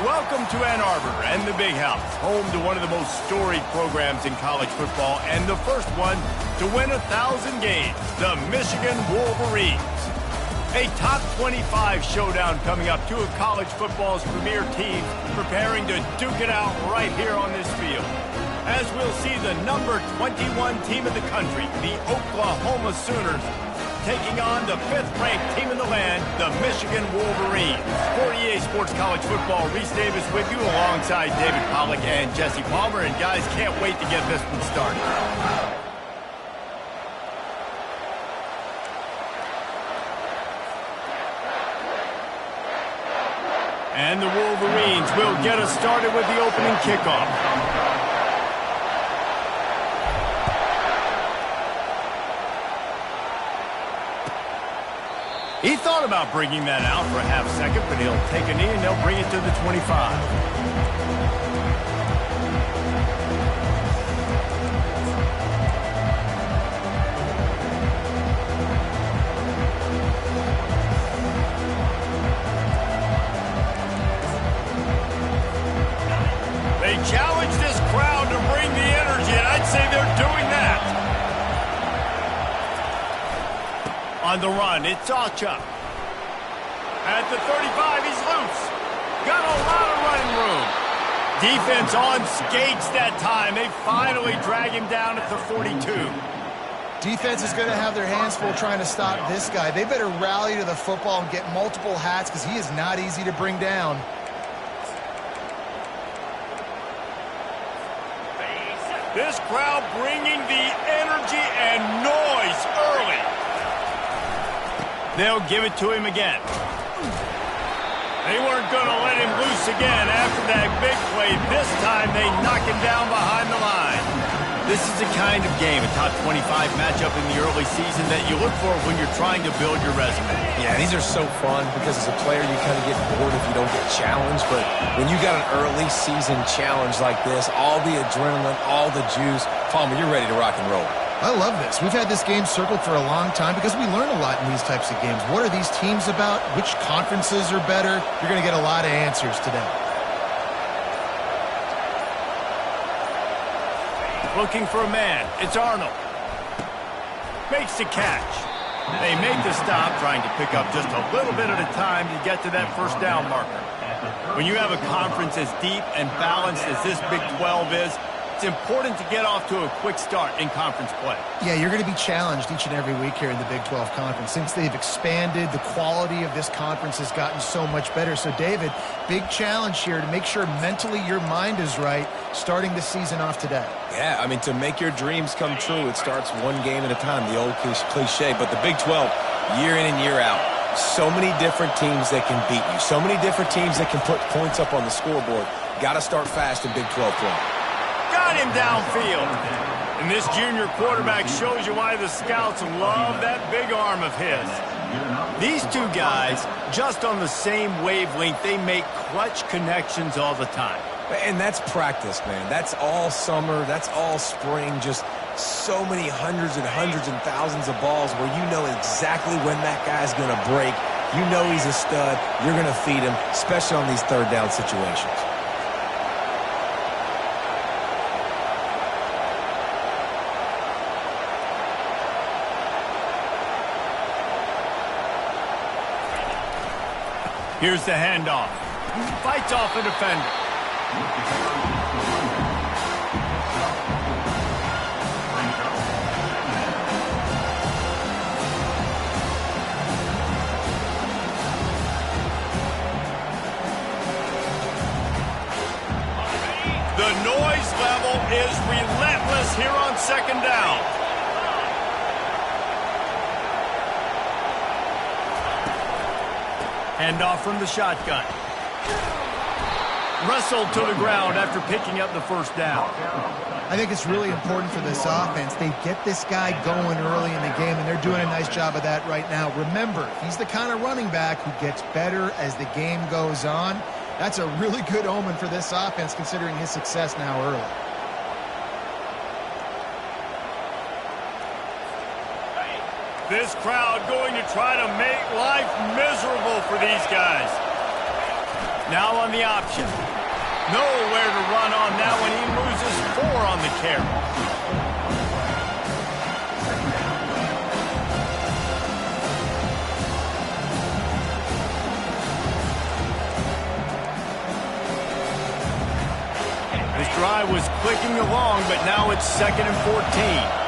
Welcome to Ann Arbor and the Big House, home to one of the most storied programs in college football and the first one to win 1,000 games, the Michigan Wolverines. A top 25 showdown coming up, two of college football's premier teams preparing to duke it out right here on this field. As we'll see the number 21 team in the country, the Oklahoma Sooners, taking on the 5th-ranked team in the land, the Michigan Wolverines. For EA Sports College Football, Reese Davis with you alongside David Pollack and Jesse Palmer. And guys, can't wait to get this one started. And the Wolverines will get us started with the opening kickoff. He thought about bringing that out for a half second, but he'll take a knee and they'll bring it to the 25. They challenge this crowd to bring the energy, and I'd say they're doing that. On the run, it's Acha. At the 35, he's loose. Got a lot of running room. Defense on skates that time. They finally drag him down at the 42. Defense is going to have their hands full trying to stop this guy. They better rally to the football and get multiple hats because he is not easy to bring down. This crowd bringing the energy and noise early. They'll give it to him again. They weren't going to let him loose again after that big play. This time they knock him down behind the line. This is the kind of game, a top 25 matchup in the early season that you look for when you're trying to build your resume. Yeah, these are so fun because as a player you kind of get bored if you don't get challenged. But when you got an early season challenge like this, all the adrenaline, all the juice, Palmer, you're ready to rock and roll. I love this. We've had this game circled for a long time because we learn a lot in these types of games. What are these teams about? Which conferences are better? You're going to get a lot of answers today. Looking for a man. It's Arnold. Makes the catch. They make the stop, trying to pick up just a little bit at a time to get to that first down marker. When you have a conference as deep and balanced as this Big 12 is, it's important to get off to a quick start in conference play. Yeah, you're going to be challenged each and every week here in the Big 12 Conference. Since they've expanded, the quality of this conference has gotten so much better. So, David, big challenge here to make sure mentally your mind is right starting the season off today. Yeah, I mean, to make your dreams come true, it starts one game at a time, the old cliche. But the Big 12, year in and year out, so many different teams that can beat you, so many different teams that can put points up on the scoreboard. Got to start fast in Big 12 play. Got him downfield. And this junior quarterback shows you why the scouts love that big arm of his. These two guys, just on the same wavelength, they make clutch connections all the time. And that's practice, man. That's all summer. That's all spring. Just so many hundreds and thousands of balls where you know exactly when that guy's going to break. You know he's a stud. You're going to feed him, especially on these third down situations. Here's the handoff. Fights off a defender. The noise level is relentless here on second down. Handoff from the shotgun. Wrestled to the ground after picking up the first down. I think it's really important for this offense. They get this guy going early in the game, and they're doing a nice job of that right now. Remember, he's the kind of running back who gets better as the game goes on. That's a really good omen for this offense, considering his success now early. This crowd going to try to make life miserable for these guys. Now on the option. Nowhere to run on that one. He loses 4 on the carry. This drive was clicking along, but now it's 2nd and 14.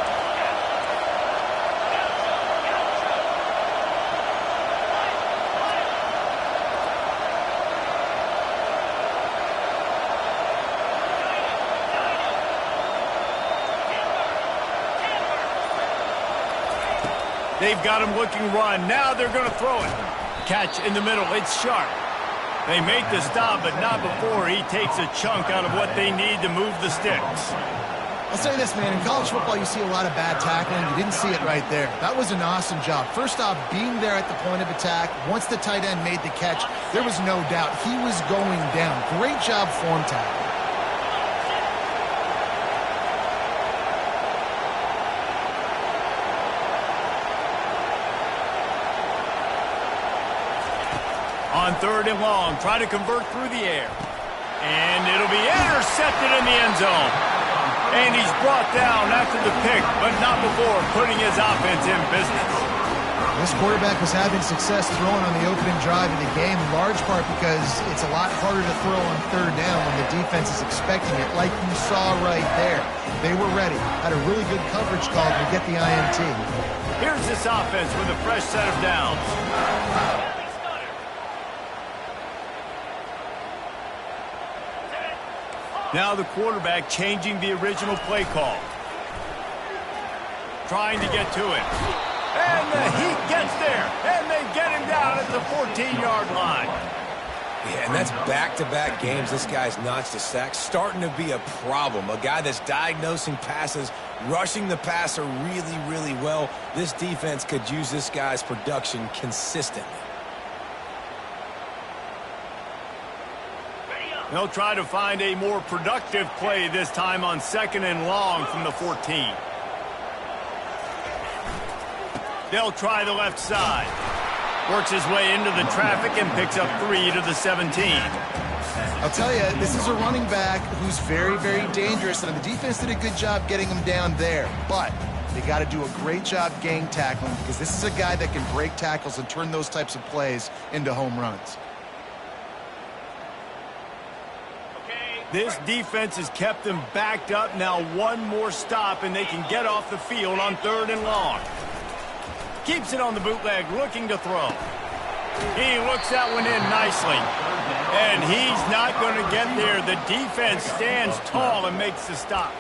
They've got him looking run. Now they're going to throw it. Catch in the middle. It's sharp. They make the stop, but not before he takes a chunk out of what they need to move the sticks. I'll say this, man. In college football, you see a lot of bad tackling. You didn't see it right there. That was an awesome job. First off, being there at the point of attack. Once the tight end made the catch, there was no doubt he was going down. Great job form tackle. On 3rd and long, try to convert through the air. And it'll be intercepted in the end zone. And he's brought down after the pick, but not before putting his offense in business. This quarterback was having success throwing on the opening drive of the game, in large part because it's a lot harder to throw on 3rd down when the defense is expecting it, like you saw right there. They were ready, had a really good coverage call to get the INT. Here's this offense with a fresh set of downs. Now the quarterback changing the original play call. Trying to get to it. And the Heat gets there. And they get him down at the 14-yard line. Yeah, and that's back-to-back games. This guy's notched a sack. Starting to be a problem. A guy that's diagnosing passes, rushing the passer really, really well. This defense could use this guy's production consistently. They'll try to find a more productive play this time on 2nd and long from the 14. They'll try the left side. Works his way into the traffic and picks up 3 to the 17. I'll tell you, this is a running back who's very, very dangerous, and the defense did a good job getting him down there. But they got to do a great job gang tackling because this is a guy that can break tackles and turn those types of plays into home runs. This defense has them backed up. Now one more stop, and they can get off the field on 3rd and long. Keeps it on the bootleg, looking to throw. He looks that one in nicely. And he's not going to get there. The defense stands tall and makes the stop.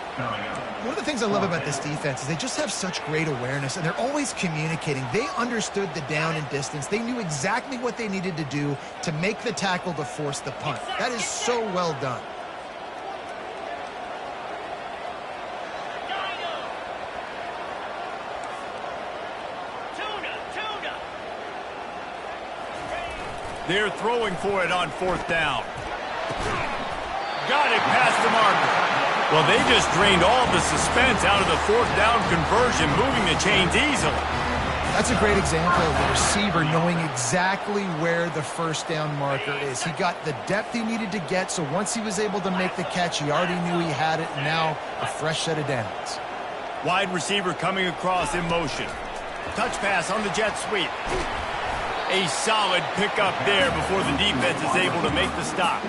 One of the things I love about this defense is they just have such great awareness, and they're always communicating. They understood the down and distance. They knew exactly what they needed to do to make the tackle to force the punt. That is so well done. They're throwing for it on 4th down. Got it past the marker. Well, they just drained all the suspense out of the 4th down conversion, moving the chains easily. That's a great example of the receiver knowing exactly where the 1st down marker is. He got the depth he needed to get, so once he was able to make the catch, he already knew he had it, and now a fresh set of downs. Wide receiver coming across in motion. Touch pass on the jet sweep. A solid pickup there before the defense is able to make the stop.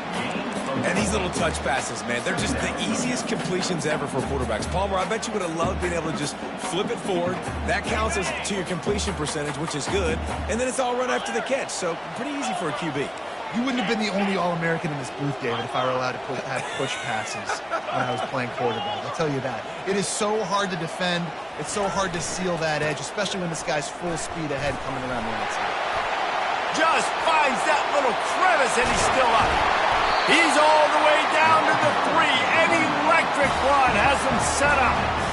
And these little touch passes, man, they're just the easiest completions ever for quarterbacks. Palmer, I bet you would have loved being able to just flip it forward. That counts as to your completion percentage, which is good. And then it's all run after the catch, so pretty easy for a QB. You wouldn't have been the only All-American in this booth, David, if I were allowed to have push passes when I was playing quarterback. I'll tell you that. It is so hard to defend. It's so hard to seal that edge, especially when this guy's full speed ahead coming around the outside. Just finds that little crevice, and he's still up. He's all the way down to the 3. An electric run has him set up.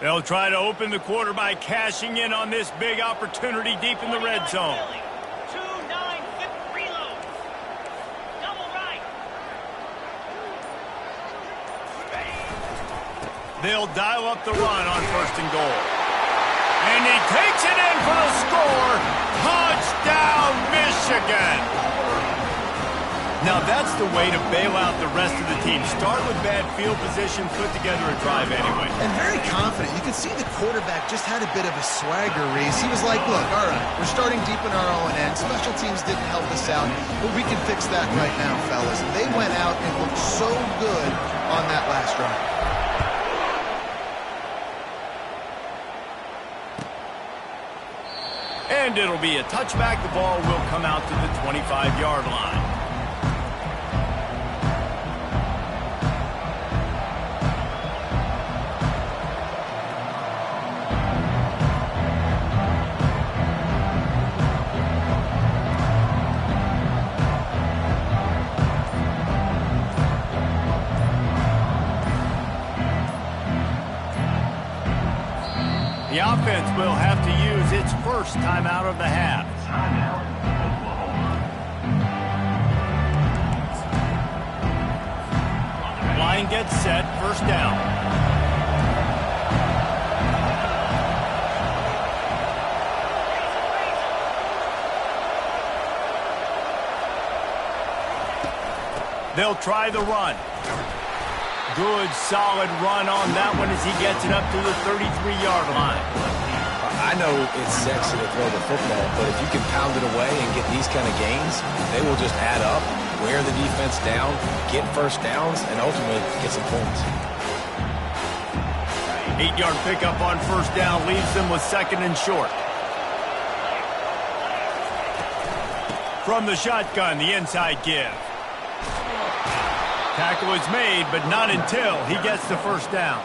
They'll try to open the quarter by cashing in on this big opportunity deep in the red zone. 2-9 reload. Double right. They'll dial up the run on 1st and goal. And he takes it in for the score. Touchdown, Michigan. Now that's the way to bail out the rest of the team. Start with bad field position, put together a drive anyway. And very confident. You can see the quarterback just had a bit of a swagger, Reese. He was like, look, all right, we're starting deep in our own end. Special teams didn't help us out, but we can fix that right now, fellas. And they went out and looked so good on that last drive. And it'll be a touchback. The ball will come out to the 25-yard line. The offense will have to use its first timeout of the half. Line gets set, 1st down. They'll try the run. Good, solid run on that one as he gets it up to the 33-yard line. I know it's sexy to throw the football, but if you can pound it away and get these kind of gains, they will just add up, wear the defense down, get 1st downs, and ultimately get some points. 8-yard pickup on 1st down leaves them with 2nd and short. From the shotgun, the inside give. Tackle is made, but not until he gets the 1st down.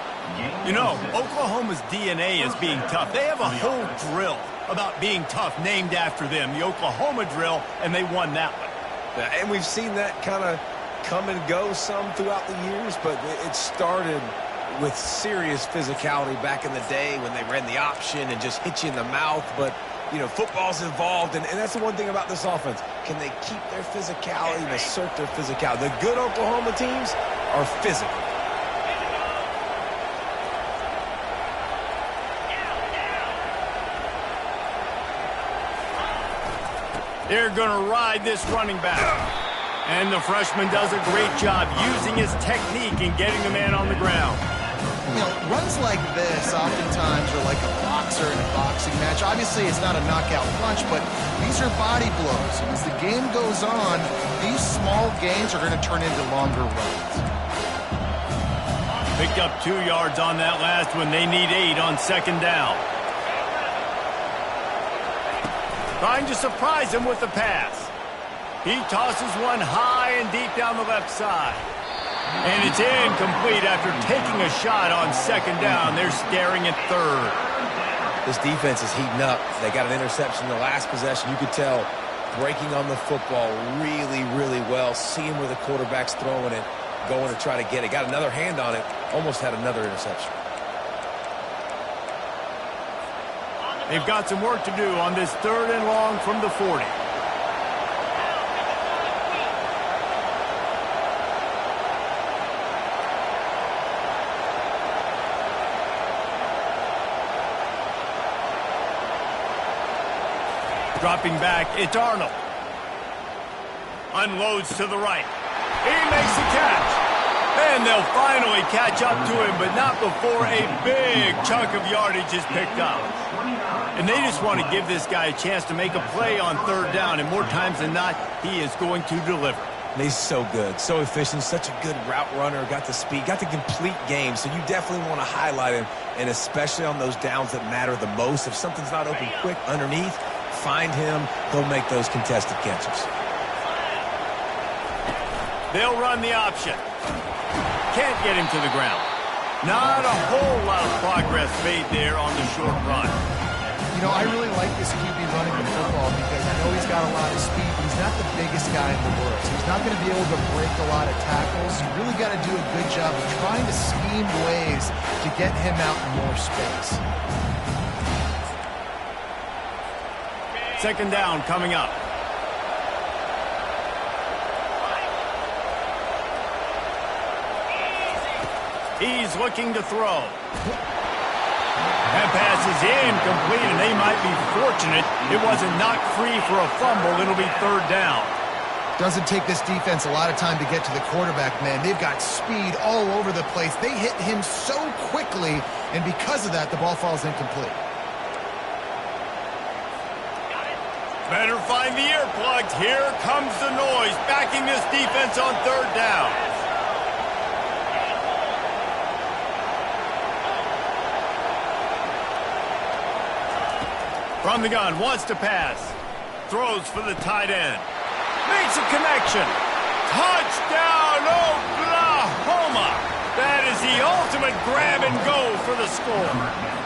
You know, Oklahoma's DNA is being tough. They have a whole drill about being tough named after them, the Oklahoma drill, and they won that one. And we've seen that kind of come and go some throughout the years, but it started with serious physicality back in the day when they ran the option and just hit you in the mouth. But, you know, football's involved, and that's the one thing about this offense. Can they keep their physicality and assert their physicality? The good Oklahoma teams are physical. They're going to ride this running back. And the freshman does a great job using his technique and getting the man on the ground. You know, runs like this oftentimes are like a boxer in a boxing match. Obviously, it's not a knockout punch, but these are body blows. And as the game goes on, these small gains are going to turn into longer runs. Picked up 2 yards on that last one. They need 8 on 2nd down. Trying to surprise him with the pass. He tosses one high and deep down the left side. And it's incomplete after taking a shot on 2nd down. They're staring at 3rd. This defense is heating up. They got an interception in the last possession. You could tell breaking on the football really, really well. Seeing where the quarterback's throwing it, going to try to get it. Got another hand on it. Almost had another interception. They've got some work to do on this 3rd and long from the 40. Dropping back, it's Arnold. Unloads to the right. He makes the catch. And they'll finally catch up to him, but not before a big chunk of yardage is picked up. And they just want to give this guy a chance to make a play on 3rd down, and more times than not, he is going to deliver. He's so good, so efficient, such a good route runner, got the speed, got the complete game, so you definitely want to highlight him, and especially on those downs that matter the most. If something's not open quick underneath, find him, he'll make those contested catches. They'll run the option. Can't get him to the ground. Not a whole lot of progress made there on the short run. You know, I really like this QB running the football because I know he's got a lot of speed, but he's not the biggest guy in the world. So he's not going to be able to break a lot of tackles. You really got to do a good job of trying to scheme ways to get him out in more space. Second down coming up. He's looking to throw. That pass is incomplete, and they might be fortunate it wasn't knocked free for a fumble. It'll be third down. Doesn't take this defense a lot of time to get to the quarterback, man. They've got speed all over the place. They hit him so quickly, and because of that, the ball falls incomplete. Better find the earplugs. Here comes the noise, backing this defense on third down. From the gun, wants to pass. Throws for the tight end. Makes a connection. Touchdown, Oklahoma! That is the ultimate grab and go for the score.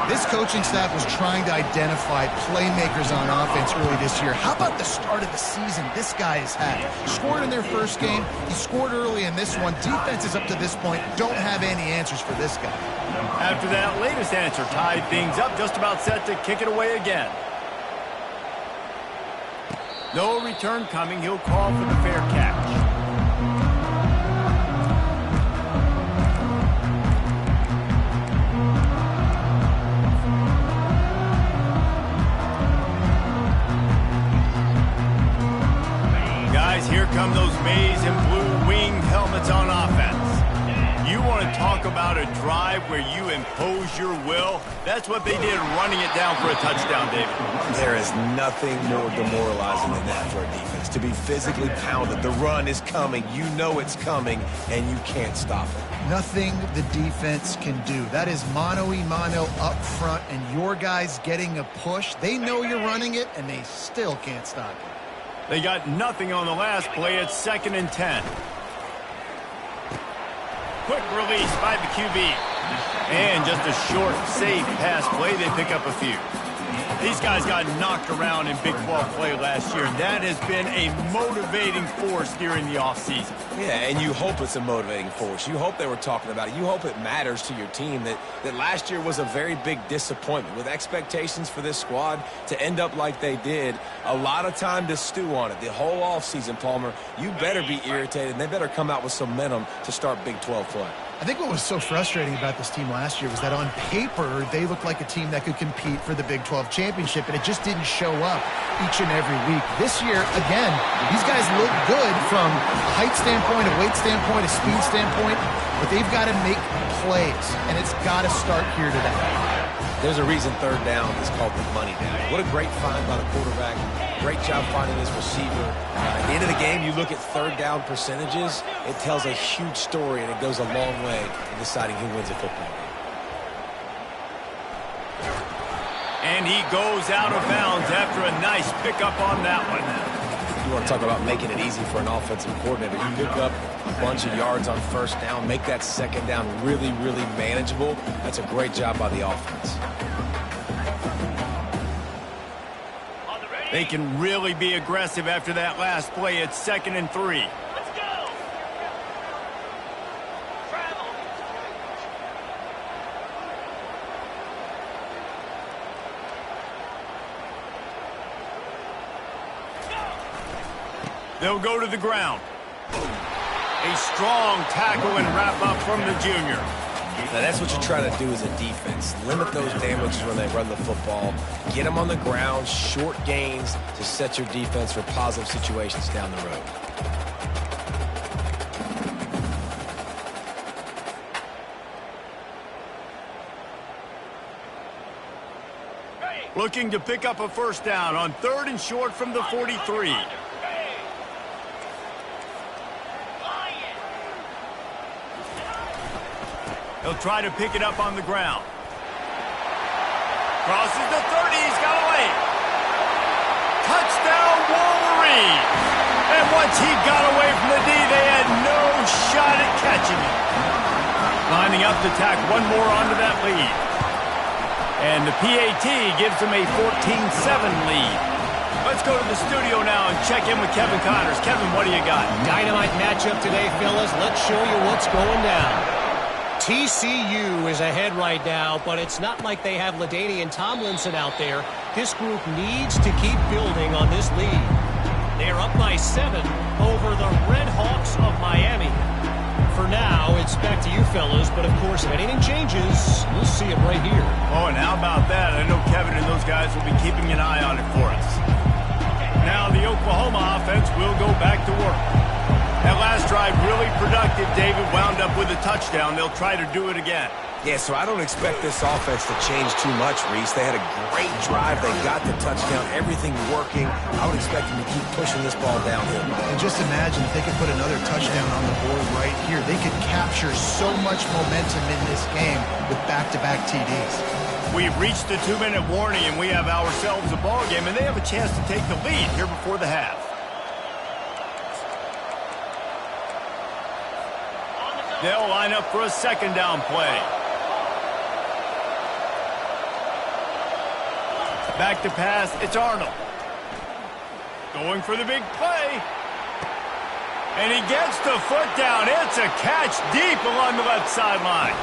This coaching staff was trying to identify playmakers on offense early this year. How about the start of the season this guy has had? Scored in their first game. He scored early in this one. Defenses up to this point don't have any answers for this guy. After that latest answer, tied things up, just about set to kick it away again. No return coming. He'll call for the fair catch. Guys, here come those maize and blue winged helmets on offense. You want to talk about a drive where you impose your will? That's what they did, running it down for a touchdown, David. There is nothing more demoralizing than that for a defense. To be physically pounded, the run is coming, you know it's coming, and you can't stop it. Nothing the defense can do. That is mano-a-mano up front, and your guys getting a push. They know you're running it, and they still can't stop it. They got nothing on the last play. It's 2nd and 10. Quick release by the QB. And just a short, safe pass play. They pick up a few. These guys got knocked around in Big 12 play last year, and that has been a motivating force during the offseason. Yeah, and you hope it's a motivating force. You hope they were talking about it. You hope it matters to your team that last year was a very big disappointment. With expectations for this squad to end up like they did, a lot of time to stew on it. The whole offseason, Palmer, you better be irritated, and they better come out with some momentum to start Big 12 play. I think what was so frustrating about this team last year was that on paper, they looked like a team that could compete for the Big 12 championship, and it just didn't show up each and every week. This year, again, these guys look good from a height standpoint, a weight standpoint, a speed standpoint, but they've got to make plays, and it's got to start here today. There's a reason third down is called the money down. What a great find by the quarterback. Great job finding his receiver. At the end of the game, you look at third down percentages, it tells a huge story, and it goes a long way in deciding who wins a football game. And he goes out of bounds after a nice pickup on that one. You want to talk about making it easy for an offensive coordinator. You pick up a bunch of yards on first down, make that second down really, really manageable. That's a great job by the offense. They can really be aggressive after that last play. It's 2nd and 3. Let's go. Travel. They'll go to the ground. A strong tackle and wrap up from the junior. Now, that's what you try to do as a defense. Limit those damages when they run the football. Get them on the ground, short gains to set your defense for positive situations down the road. Looking to pick up a first down on 3rd and short from the 43. He'll try to pick it up on the ground. Crosses the 30. He's got away. Touchdown, Wolverine. And once he got away from the D, they had no shot at catching him. Lining up to tack one more onto that lead. And the PAT gives them a 14-7 lead. Let's go to the studio now and check in with Kevin Connors. Kevin, what do you got? Dynamite matchup today, fellas. Let's show you what's going down. TCU is ahead right now, but it's not like they have LaDainian Tomlinson out there. This group needs to keep building on this lead. They're up by 7 over the Red Hawks of Miami. For now, it's back to you fellas, but of course, if anything changes, we'll see it right here. Oh, and how about that? I know Kevin and those guys will be keeping an eye on it for us. Now the Oklahoma offense will go back to work. That last drive really productive. David wound up with a touchdown. They'll try to do it again. Yeah, so I don't expect this offense to change too much, Reese. They had a great drive. They got the touchdown. Everything working. I would expect them to keep pushing this ball downhill. And just imagine if they could put another touchdown on the board right here. They could capture so much momentum in this game with back-to-back TDs. We've reached the 2-minute warning, and we have ourselves a ball game, and they have a chance to take the lead here before the half. They'll line up for a second down play. Back to pass, it's Arnold. Going for the big play. And he gets the foot down. It's a catch deep along the left sideline.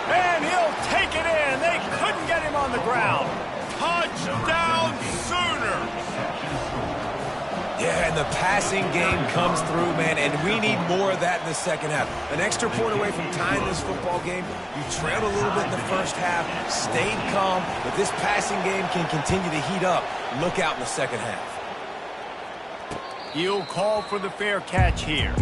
And he'll take it in. They couldn't get him on the ground. Touchdown Sooners. Yeah, and the passing game comes through, man, and we need more of that in the second half. An extra point away from tying this football game. You trailed a little bit in the first half, stayed calm, but this passing game can continue to heat up. Look out in the second half. He'll call for the fair catch here.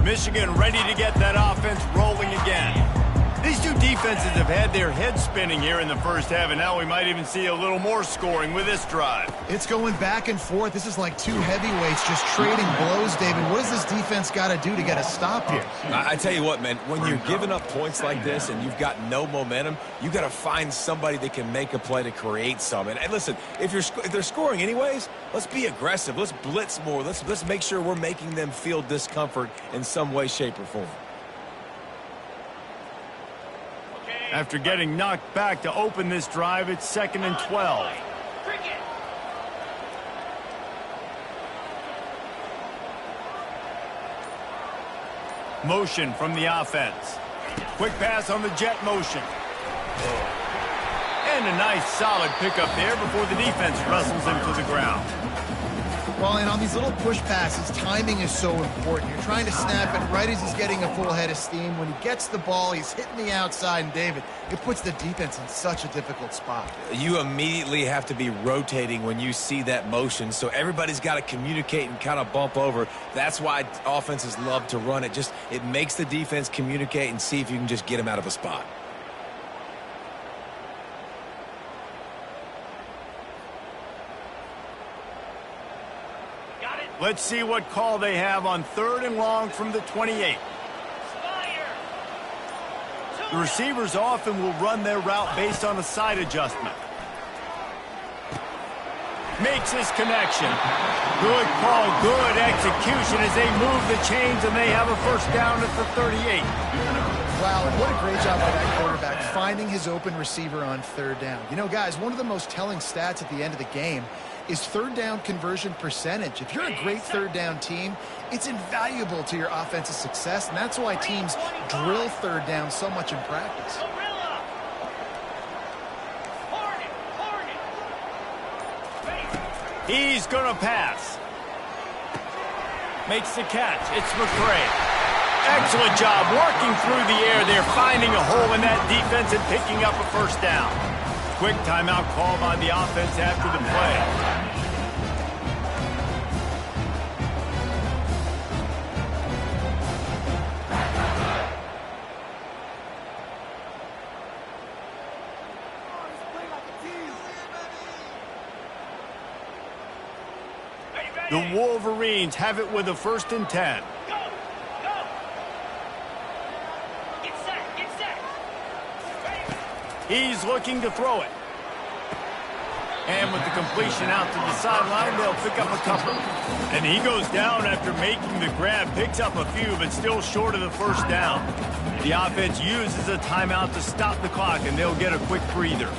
Michigan ready to get that offense rolling again. These two defenses have had their heads spinning here in the first half, and now we might even see a little more scoring with this drive. It's going back and forth. This is like two heavyweights just trading blows, David. What does this defense got to do to get a stop here? I tell you what, man, when you're giving up points like this and you've got no momentum, you got to find somebody that can make a play to create some. And listen, if they're scoring anyways, let's be aggressive. Let's blitz more. Let's make sure we're making them feel discomfort in some way, shape, or form. After getting knocked back to open this drive, it's 2nd and 12. Motion from the offense. Quick pass on the jet motion. And a nice solid pickup there before the defense wrestles him to the ground. Well, and on these little push passes, timing is so important. You're trying to snap it right as he's getting a full head of steam. When he gets the ball, he's hitting the outside, and David, it puts the defense in such a difficult spot. You immediately have to be rotating when you see that motion, so everybody's got to communicate and kind of bump over. That's why offenses love to run it. It makes the defense communicate and see if you can just get them out of a spot. Let's see what call they have on 3rd and long from the 28. The receivers often will run their route based on a side adjustment. Makes his connection. Good call, good execution as they move the chains and they have a first down at the 38. Wow, and what a great job by that quarterback finding his open receiver on 3rd down. You know, guys, one of the most telling stats at the end of the game is 3rd down conversion percentage. If you're a great 3rd down team, it's invaluable to your offensive success, and that's why teams drill 3rd down so much in practice. He's going to pass. Makes the catch. It's McCray. Excellent job working through the air there, finding a hole in that defense and picking up a first down. Quick timeout call by the offense after the play. The Wolverines have it with a 1st and 10. Go! Go! Get set! Get set! He's looking to throw it. And with the completion out to the sideline, they'll pick up a couple. And he goes down after making the grab, picks up a few, but still short of the first down. The offense uses a timeout to stop the clock, and they'll get a quick breather.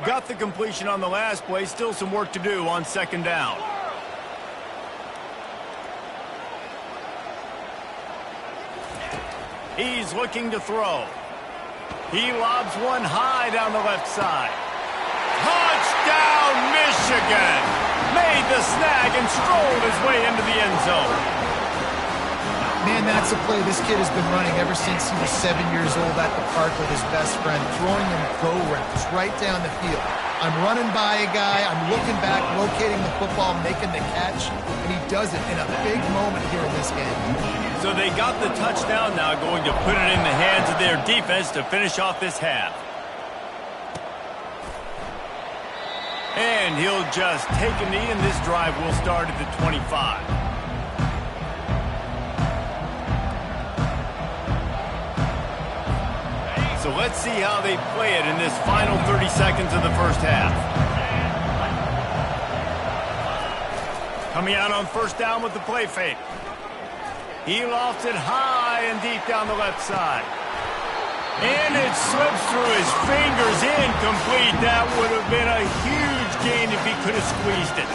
Got the completion on the last play. Still some work to do on second down. He's looking to throw. He lobs one high down the left side. Touchdown, Michigan! Made the snag and strolled his way into the end zone. Man, that's a play this kid has been running ever since he was 7 years old at the park with his best friend, throwing him go routes right down the field. I'm running by a guy, I'm looking back, locating the football, making the catch, and he does it in a big moment here in this game. So they got the touchdown, now going to put it in the hands of their defense to finish off this half. And he'll just take a knee, and this drive will start at the 25. So let's see how they play it in this final 30 seconds of the first half. Coming out on first down with the play fake. He lofts it high and deep down the left side. And it slips through his fingers, incomplete. That would have been a huge gain if he could have squeezed it.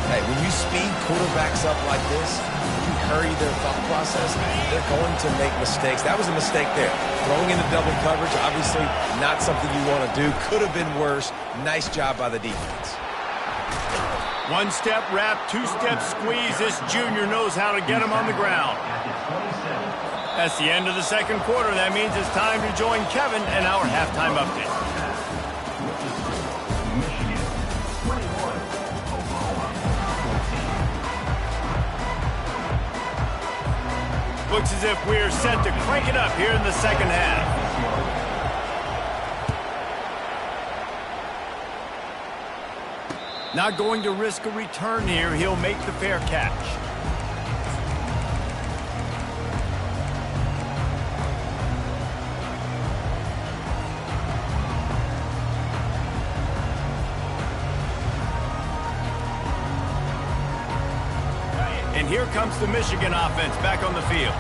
Hey, when you speed quarterbacks up like this, you hurry their thought process, they're going to make mistakes. That was a mistake there. Throwing into double coverage, obviously not something you want to do. Could have been worse. Nice job by the defense. One-step wrap, two-step squeeze. This junior knows how to get him on the ground. That's the end of the second quarter. That means it's time to join Kevin and our halftime update. Looks as if we're set to crank it up here in the second half. Not going to risk a return here. He'll make the fair catch. And here comes the Michigan offense back on the field.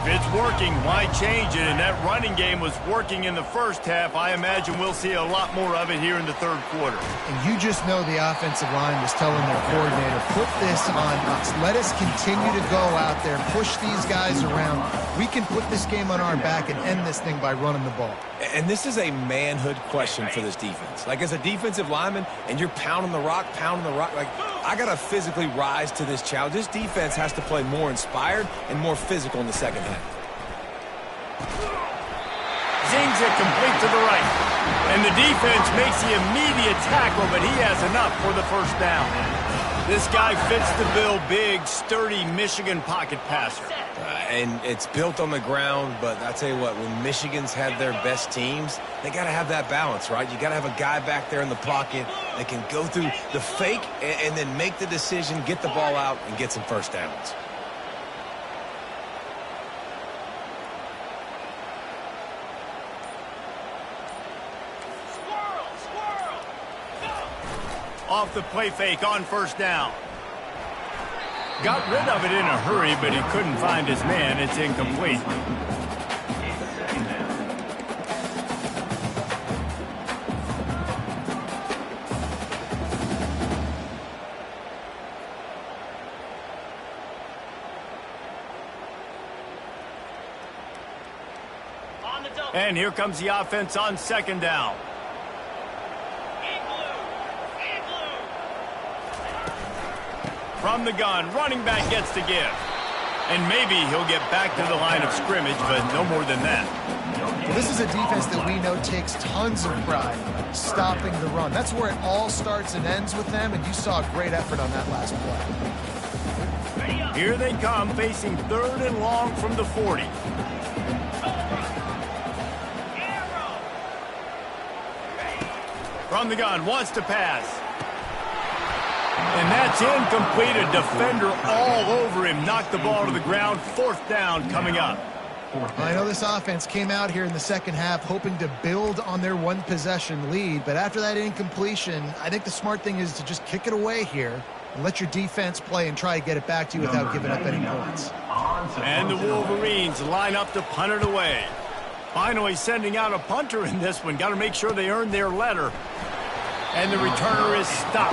If it's working, why change it? And that running game was working in the first half. I imagine we'll see a lot more of it here in the third quarter. And you just know the offensive line was telling their coordinator, put this on us. Let us continue to go out there, push these guys around. We can put this game on our back and end this thing by running the ball. And this is a manhood question for this defense. Like, as a defensive lineman, and you're pounding the rock, like, I got to physically rise to this challenge. This defense has to play more inspired and more physical in the second half. Zings it complete to the right. And the defense makes the immediate tackle, but he has enough for the first down. This guy fits the bill, big, sturdy Michigan pocket passer. And it's built on the ground, but I tell you what, when Michigan's had their best teams, they got to have that balance, right? You got to have a guy back there in the pocket that can go through the fake and then make the decision, get the ball out, and get some first downs. Off the play fake on first down. Got rid of it in a hurry, but he couldn't find his man. It's incomplete. And here comes the offense on second down. From the gun, running back gets to give. And maybe he'll get back to the line of scrimmage, but no more than that. Well, this is a defense that we know takes tons of pride stopping the run. That's where it all starts and ends with them, and you saw a great effort on that last play. Here they come, facing third and long from the 40. From the gun, wants to pass. And that's incomplete. A defender all over him. Knocked the ball to the ground. 4th down coming up. I know this offense came out here in the second half hoping to build on their one-possession lead, but after that incompletion, I think the smart thing is to just kick it away here and let your defense play and try to get it back to you without giving up any points. And the Wolverines line up to punt it away. Finally sending out a punter in this one. Got to make sure they earn their letter. And the returner is stopped.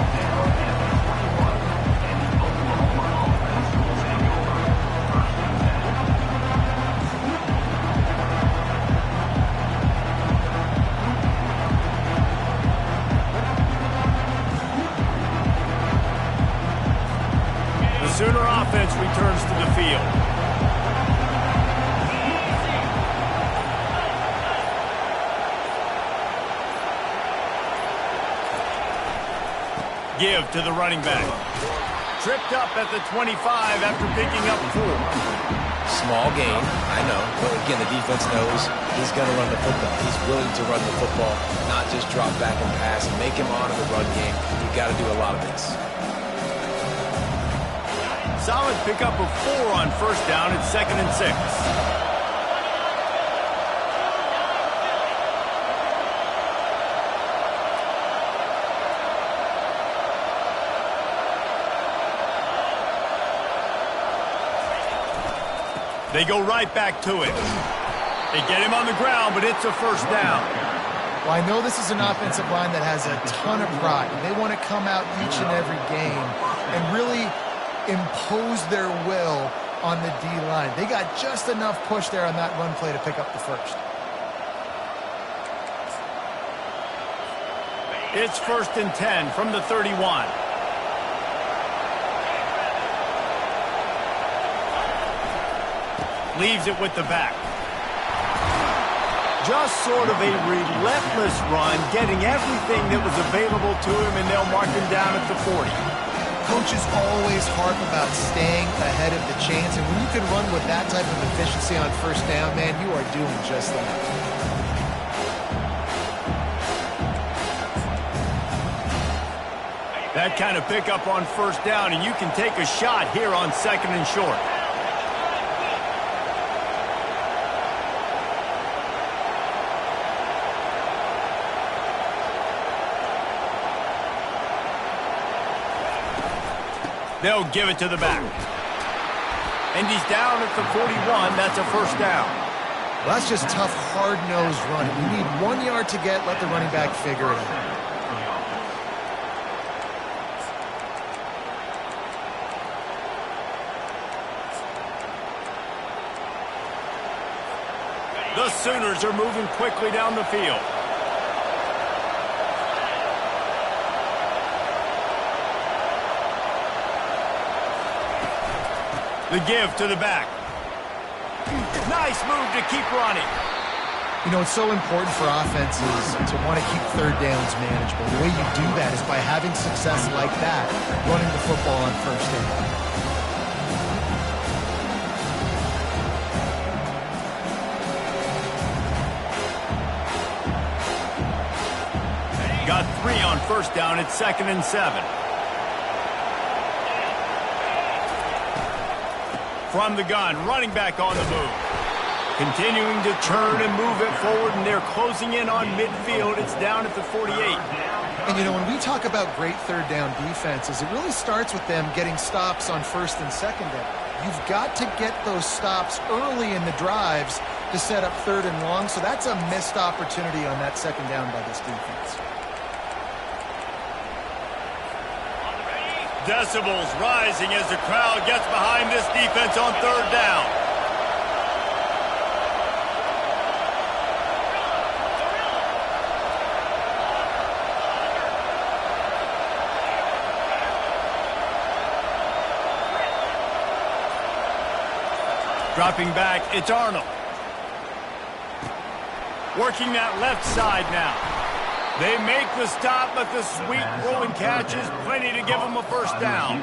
Sooner offense returns to the field. Give to the running back. Tripped up at the 25 after picking up 4. Small gain, I know. But again, the defense knows he's going to run the football. He's willing to run the football, not just drop back and pass and make him honor the run game. You've got to do a lot of this. Solid pickup of 4 on 1st down. It's 2nd and 6. They go right back to it. They get him on the ground, but it's a 1st down. Well, I know this is an offensive line that has a ton of pride. They want to come out each and every game and really impose their will on the D-line. They got just enough push there on that run play to pick up the 1st. It's 1st and 10 from the 31. Leaves it with the back. Just sort of a relentless run, getting everything that was available to him, and they'll mark him down at the 40. Coaches always harp about staying ahead of the chains, and when you can run with that type of efficiency on 1st down, man, you are doing just that. That kind of pickup on 1st down, and you can take a shot here on 2nd and short. They'll give it to the back. And he's down at the 41. That's a 1st down. Well, that's just tough, hard-nosed running. You need 1 yard to get, let the running back figure it out. The Sooners are moving quickly down the field. The give to the back. Nice move to keep running. You know, it's so important for offenses to want to keep 3rd downs manageable. The way you do that is by having success like that, running the football on 1st down. Got 3 on 1st down. It's 2nd and 7. From the gun, running back on the move. Continuing to turn and move it forward, and they're closing in on midfield. It's down at the 48. And, you know, when we talk about great 3rd down defenses, it really starts with them getting stops on 1st and 2nd down. You've got to get those stops early in the drives to set up 3rd and long, so that's a missed opportunity on that 2nd down by this defense. Decibels rising as the crowd gets behind this defense on 3rd down. Dropping back, it's Arnold. Working that left side now. They make the stop, but the sweet rolling catch is plenty to give them a 1st down.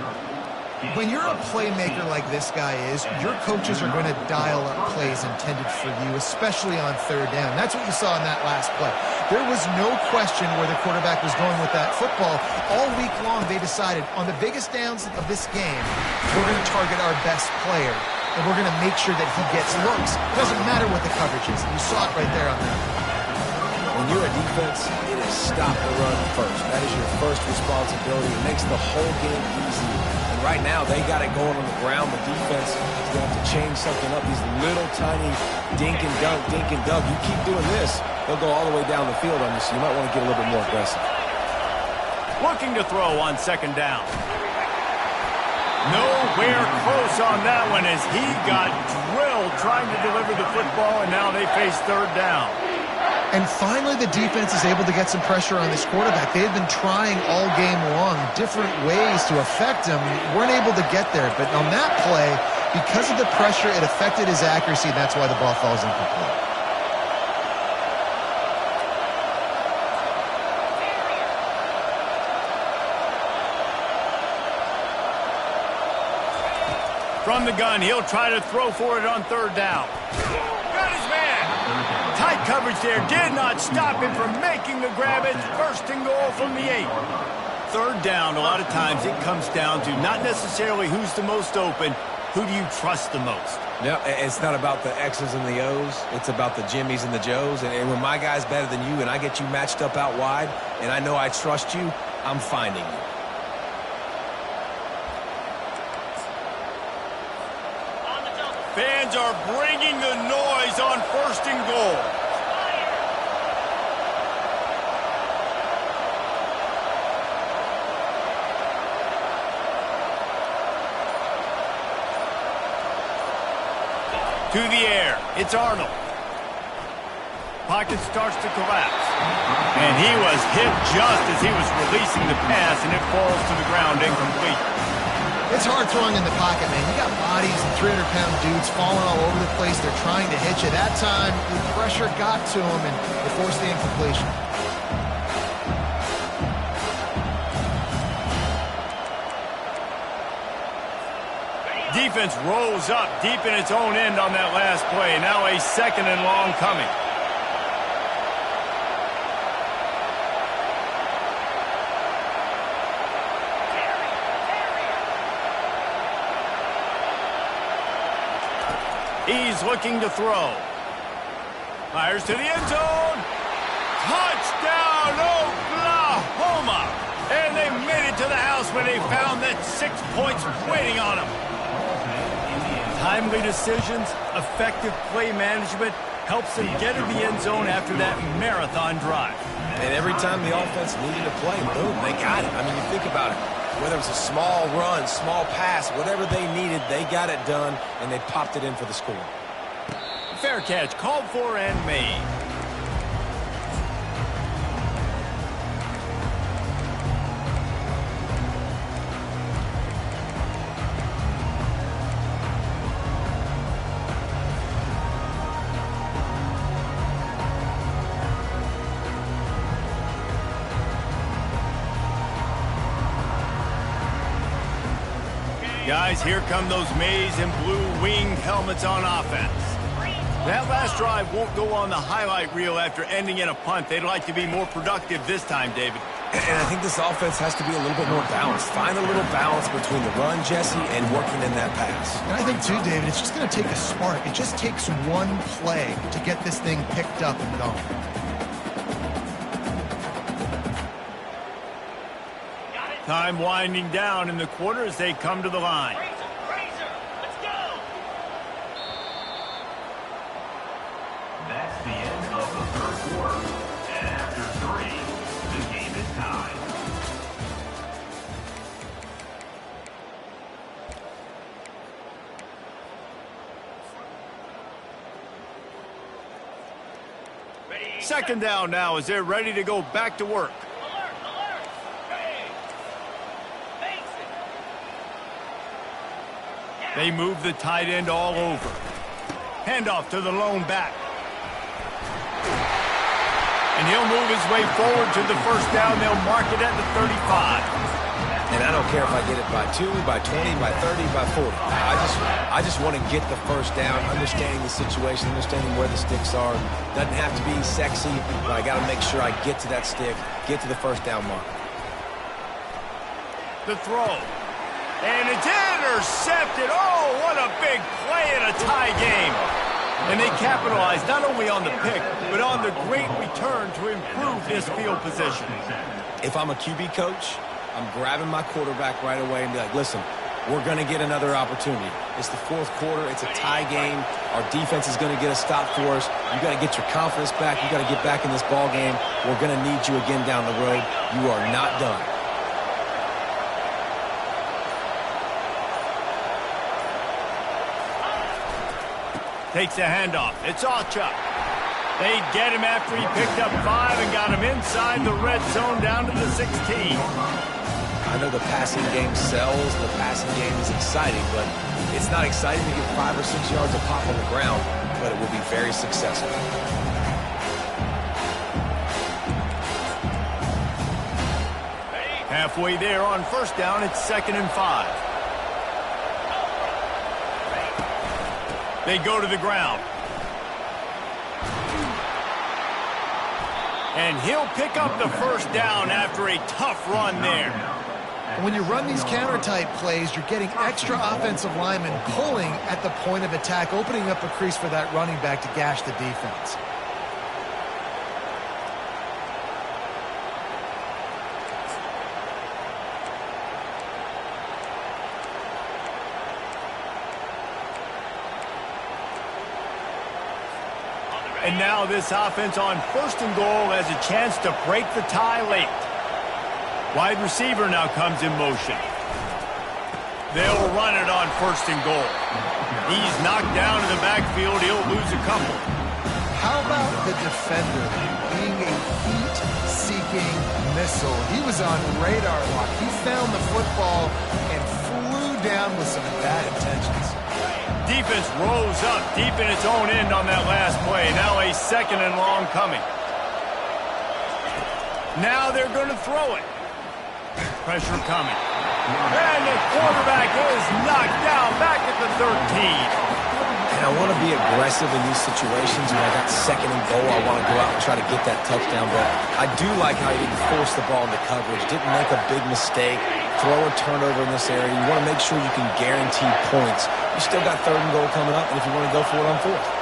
When you're a playmaker like this guy is, your coaches are going to dial up plays intended for you, especially on third down. That's what you saw in that last play. There was no question where the quarterback was going with that football. All week long, they decided on the biggest downs of this game, we're going to target our best player, and we're going to make sure that he gets looks. It doesn't matter what the coverage is. You saw it right there on that. When you're a defense, it is stop the run first. That is your first responsibility. It makes the whole game easy. And right now, they got it going on the ground. The defense is going to have to change something up. These little tiny dink and dunk, dink and dunk. You keep doing this, they'll go all the way down the field on you, so you might want to get a little bit more aggressive. Looking to throw on second down. Nowhere close on that one as he got drilled trying to deliver the football, and now they face third down. And finally, the defense is able to get some pressure on this quarterback. They had been trying all game long different ways to affect him. Weren't able to get there. But on that play, because of the pressure, it affected his accuracy, and that's why the ball falls incomplete. From the gun, he'll try to throw for it on third down. Got his man. Tight coverage there did not stop him from making the grab. It's first and goal from the 8. Third down, a lot of times it comes down to not necessarily who's the most open, who do you trust the most? Yeah, it's not about the X's and the O's. It's about the Jimmys and the Joes. And when my guy's better than you and I get you matched up out wide and I know I trust you, I'm finding you. Fans are bringing the noise on first and goal. To the air. It's Arnold. Pocket starts to collapse. And he was hit just as he was releasing the pass, and it falls to the ground incomplete. It's hard throwing in the pocket, man. You got bodies and 300-pound dudes falling all over the place. They're trying to hit you. That time, the pressure got to him, and it forced the incompletion. Defense rolls up deep in its own end on that last play. Now a second and long coming. He's looking to throw. Fires to the end zone. Touchdown, Oklahoma! And they made it to the house when they found that 6 points waiting on them. Timely decisions, effective play management helps them get to the end zone after that marathon drive. And every time the offense needed to play, boom, they got it. I mean, you think about it. Whether it was a small run, small pass, whatever they needed, they got it done, and they popped it in for the score. Fair catch, called for and made. Guys, here come those maize and blue winged helmets on offense. That last drive won't go on the highlight reel after ending in a punt. They'd like to be more productive this time, David. And I think this offense has to be a little bit more balanced. Find a little balance between the run, Jesse, and working in that pass. And I think, too, David, it's just going to take a spark. It just takes one play to get this thing picked up and going. Time winding down in the quarter as they come to the line. Razor, let's go! That's the end of the third quarter. And after 3, the game is tied. Second down now as they're ready to go back to work. Alert, alert! Hey! Face it! They move the tight end all over. Handoff to the lone back. And he'll move his way forward to the first down. They'll mark it at the 35. And And I don't care if I get it by 2, by 20, by 30, by 40. I just want to get the first down, understanding the situation, understanding where the sticks are. Doesn't have to be sexy, but I got to make sure I get to that stick, get to the first down mark. The throw. And it's intercepted. Oh, what a big play in a tie game. And they capitalized not only on the pick, but on the great return to improve this field position. If I'm a QB coach, I'm grabbing my quarterback right away and be like, listen, we're going to get another opportunity. It's the fourth quarter. It's a tie game. Our defense is going to get a stop for us. You got to get your confidence back. You got to get back in this ball game. We're going to need you again down the road. You are not done. Takes a handoff. It's Alchuk. They get him after he picked up 5 and got him inside the red zone down to the 16. I know the passing game sells. The passing game is exciting, but it's not exciting to get 5 or 6 yards of pop on the ground, but it will be very successful. Halfway there on first down, it's 2nd and 5. They go to the ground. And he'll pick up the first down after a tough run there. When you run these counter-type plays, you're getting extra offensive linemen pulling at the point of attack, opening up a crease for that running back to gash the defense. And now this offense on 1st and goal has a chance to break the tie late. Wide receiver now comes in motion. They'll run it on 1st and goal. He's knocked down in the backfield. He'll lose a couple. How about the defender being a heat-seeking missile? He was on radar lock. He found the football and flew down with some bad intentions. Defense rose up deep in its own end on that last play. Now a 2nd and long coming. Now they're going to throw it. Pressure coming. And the quarterback is knocked down back at the 13. And I want to be aggressive in these situations when I got 2nd and goal. I want to go out and try to get that touchdown. But I do like how he didn't force the ball into coverage, didn't make a big mistake, throw a turnover in this area. You want to make sure you can guarantee points. You still got 3rd and goal coming up, and if you want to go for it on 4th.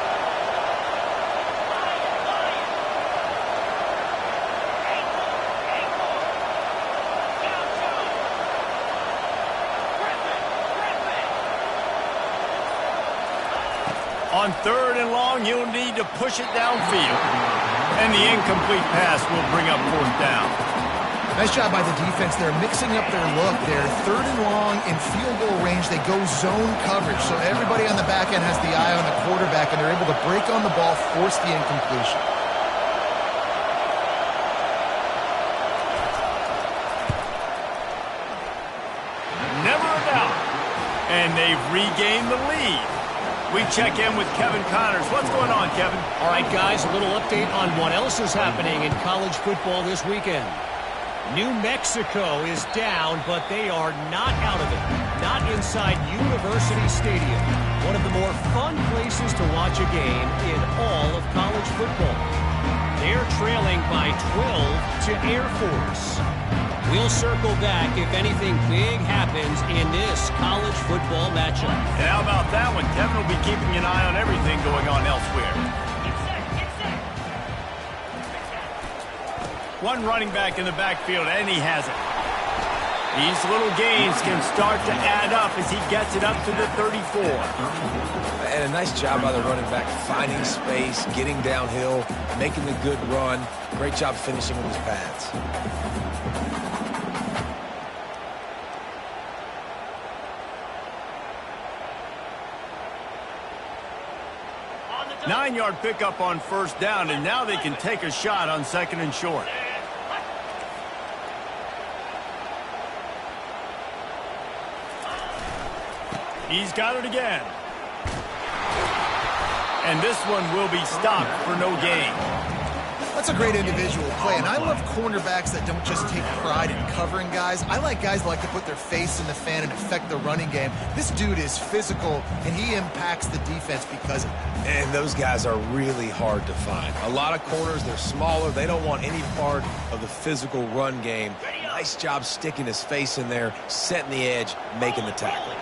On 3rd and long, he'll need to push it downfield. And the incomplete pass will bring up 4th down. Nice job by the defense. They're mixing up their look. They're 3rd and long in field goal range. They go zone coverage. So everybody on the back end has the eye on the quarterback, and they're able to break on the ball, force the incompletion. Never a doubt. And they've regained the lead. We check in with Kevin Connors. What's going on, Kevin? All right, guys, a little update on what else is happening in college football this weekend. New Mexico is down, but they are not out of it. Not inside University Stadium, one of the more fun places to watch a game in all of college football. They're trailing by 12 to Air Force. We'll circle back if anything big happens in this college football matchup. And how about that one? Kevin will be keeping an eye on everything going on elsewhere. One running back in the backfield, and he has it. These little gains can start to add up as he gets it up to the 34. And a nice job by the running back, finding space, getting downhill, making a good run. Great job finishing with his pads. Nine-yard pickup on 1st down, and now they can take a shot on 2nd and short. He's got it again. And this one will be stopped for no gain. That's a great individual play, and I love cornerbacks that don't just take pride in covering guys. I like guys that like to put their face in the fan and affect the running game. This dude is physical, and he impacts the defense because of it. And those guys are really hard to find. A lot of corners, they're smaller. They don't want any part of the physical run game. Nice job sticking his face in there, setting the edge, making the tackle.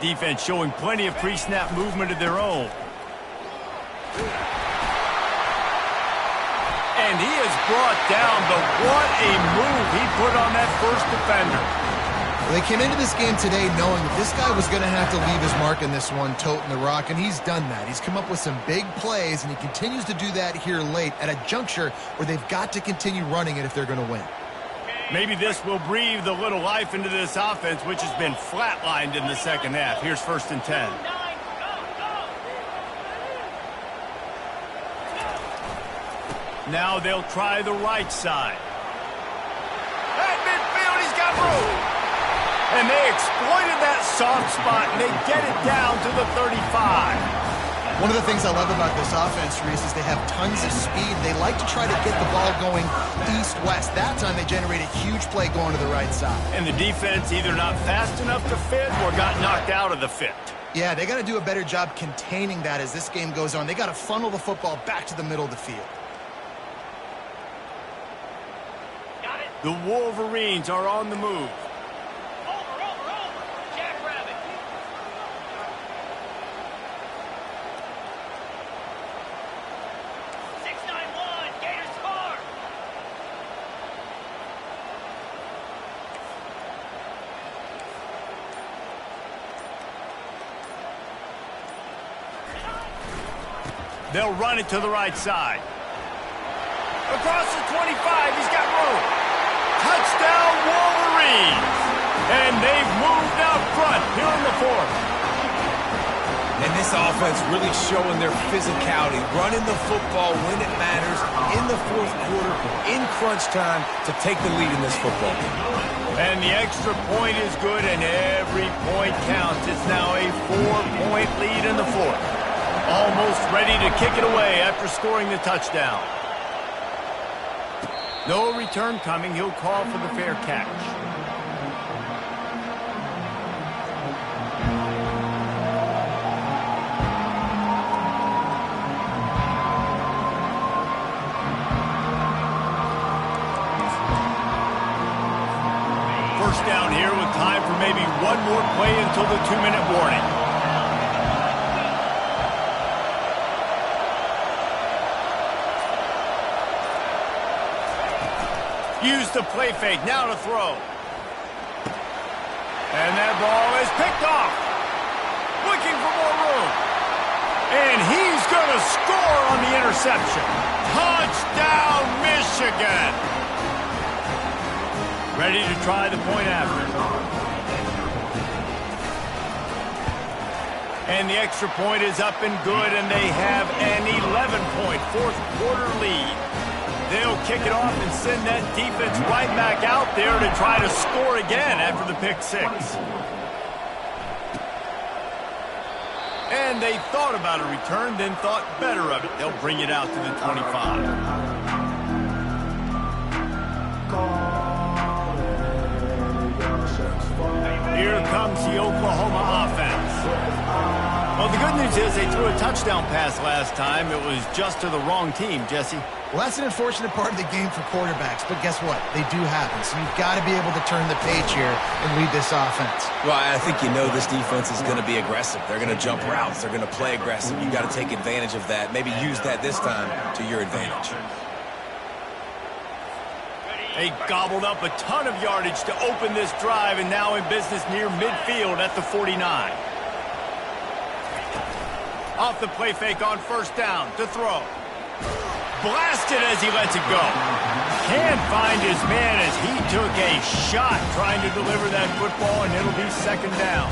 Defense showing plenty of pre-snap movement of their own. And he is brought down, but what a move he put on that first defender. Well, they came into this game today knowing that this guy was going to have to leave his mark in this one, toting the rock, and he's done that. He's come up with some big plays, and he continues to do that here late at a juncture where they've got to continue running it if they're going to win. Maybe this will breathe a little life into this offense, which has been flatlined in the second half. Here's 1st and 10. Now they'll try the right side. At midfield, he's got room. And they exploited that soft spot, and they get it down to the 35. One of the things I love about this offense, Reese, is they have tons of speed. They like to try to get the ball going east-west. That time they generate a huge play going to the right side. And the defense either not fast enough to fit or got knocked out of the fit. Yeah, they got to do a better job containing that as this game goes on. They got to funnel the football back to the middle of the field. Got it. The Wolverines are on the move. Over. Jackrabbit. 6-9-1. Gators score. They'll run it to the right side. Across the 25, he's got room. Touchdown, Wolverines! And they've moved out front here in the fourth. And this offense really showing their physicality, running the football when it matters, in the fourth quarter, in crunch time, to take the lead in this football game. And the extra point is good, and every point counts. It's now a 4-point lead in the fourth. Almost ready to kick it away after scoring the touchdown. No return coming. He'll call for the fair catch. First down here with time for maybe one more play until the 2-minute warning. Use the play fake, now to throw. And that ball is picked off. Looking for more room. And he's going to score on the interception. Touchdown, Michigan. Ready to try the point after. And the extra point is up and good, and they have an 11-point fourth-quarter lead. They'll kick it off and send that defense right back out there to try to score again after the pick six. And they thought about a return, then thought better of it. They'll bring it out to the 25. Here comes the Oklahoma offense. Well, the good news is they threw a touchdown pass last time. It was just to the wrong team, Jesse. Well, that's an unfortunate part of the game for quarterbacks, but guess what? They do happen, so you've got to be able to turn the page here and lead this offense. Well, I think you know this defense is going to be aggressive. They're going to jump routes. They're going to play aggressive. You've got to take advantage of that. Maybe use that this time to your advantage. They gobbled up a ton of yardage to open this drive, and now in business near midfield at the 49. Off the play fake on first down to throw. Blasted as he lets it go. Can't find his man as he took a shot trying to deliver that football, and it'll be second down.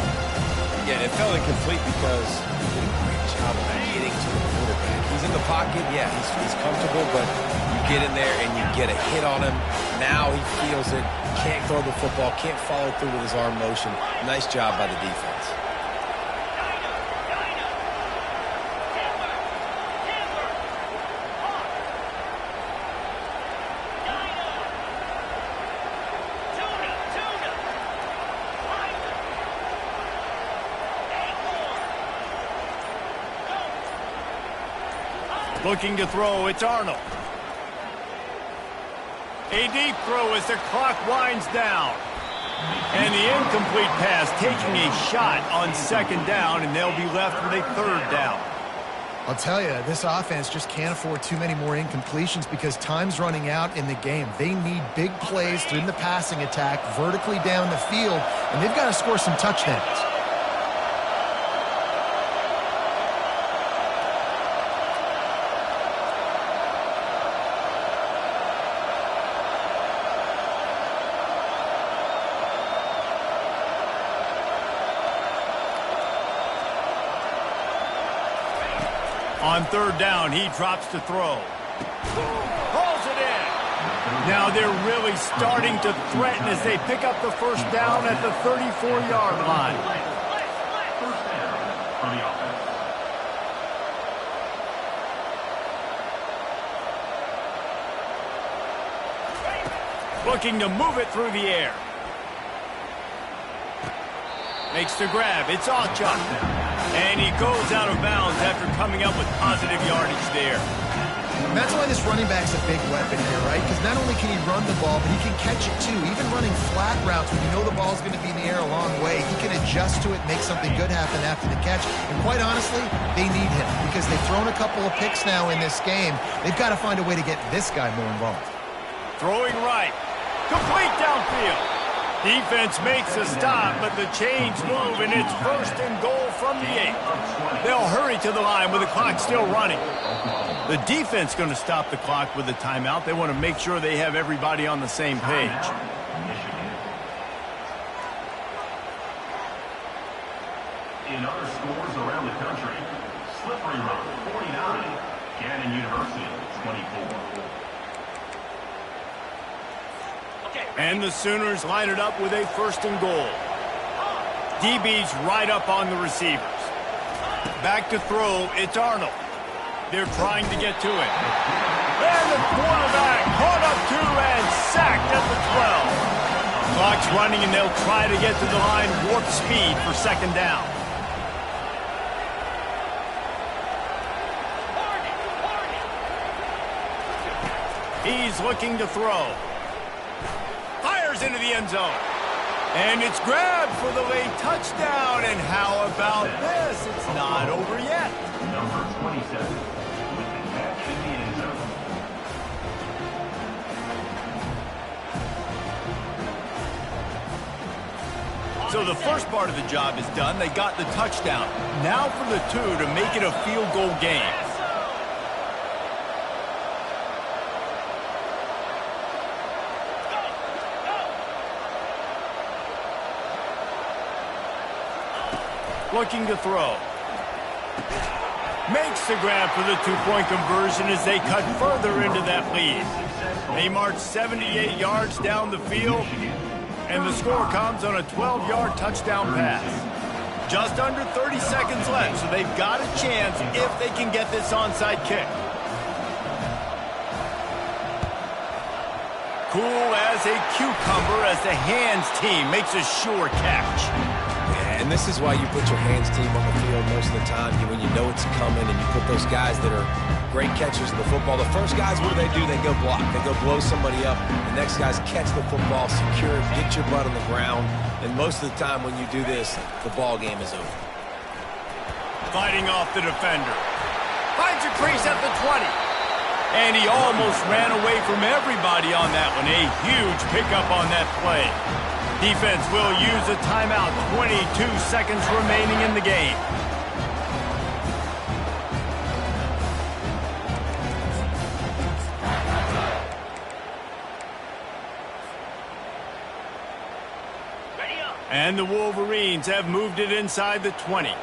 Yeah, it felt incomplete because he did a great job of getting to the quarterback. He's in the pocket, yeah, he's comfortable, but you get in there and you get a hit on him. Now he feels it. Can't throw the football. Can't follow through with his arm motion. Nice job by the defense. Looking to throw, it's Arnold. A deep throw as the clock winds down. And the incomplete pass taking a shot on second down, and they'll be left with a third down. I'll tell you, this offense just can't afford too many more incompletions because time's running out in the game. They need big plays through the passing attack, vertically down the field, and they've got to score some touchdowns. On third down, he drops to throw. Hauls it in. Now they're really starting to threaten as they pick up the first down at the 34-yard line. First down for the offense. Looking to move it through the air. Makes the grab. It's Awchuk. And he goes out of bounds after coming up with positive yardage there. And that's why this running back's a big weapon here, right? Because not only can he run the ball, but he can catch it too. Even running flat routes when you know the ball's going to be in the air a long way, he can adjust to it, make something good happen after the catch. And quite honestly, they need him because they've thrown a couple of picks now in this game. They've got to find a way to get this guy more involved. Throwing right. Complete downfield. Defense makes a stop, but the chains move, and it's first and goal from the 8. They'll hurry to the line with the clock still running. The defense going to stop the clock with a timeout. They want to make sure they have everybody on the same page. In other schools around the country, Slippery Road 49, Gannon University 24. And the Sooners line it up with a first and goal. DB's right up on the receivers. Back to throw, it's Arnold. They're trying to get to it. And the quarterback caught up to and sacked at the 12. Clock's running and they'll try to get to the line warp speed for second down. He's looking to throw. Fires into the end zone. And it's grabbed for the late touchdown. And how about this? It's not over yet. Number 27 with the catch in the end zone. So the first part of the job is done. They got the touchdown. Now for the 2 to make it a field goal game. Looking to throw. Makes the grab for the 2-point conversion as they cut further into that lead. They march 78 yards down the field, and the score comes on a 12-yard touchdown pass. Just under 30 seconds left, so they've got a chance if they can get this onside kick. Cool as a cucumber as the hands team makes a sure catch. And this is why you put your hands team on the field most of the time when you know it's coming, and you put those guys that are great catchers of the football. The first guys, what do? They go block. They go blow somebody up. The next guys catch the football, secure it, get your butt on the ground. And most of the time when you do this, the ball game is over. Fighting off the defender. Finds a crease at the 20. And he almost ran away from everybody on that one. A huge pickup on that play. Defense will use a timeout. 22 seconds remaining in the game. And the Wolverines have moved it inside the 20.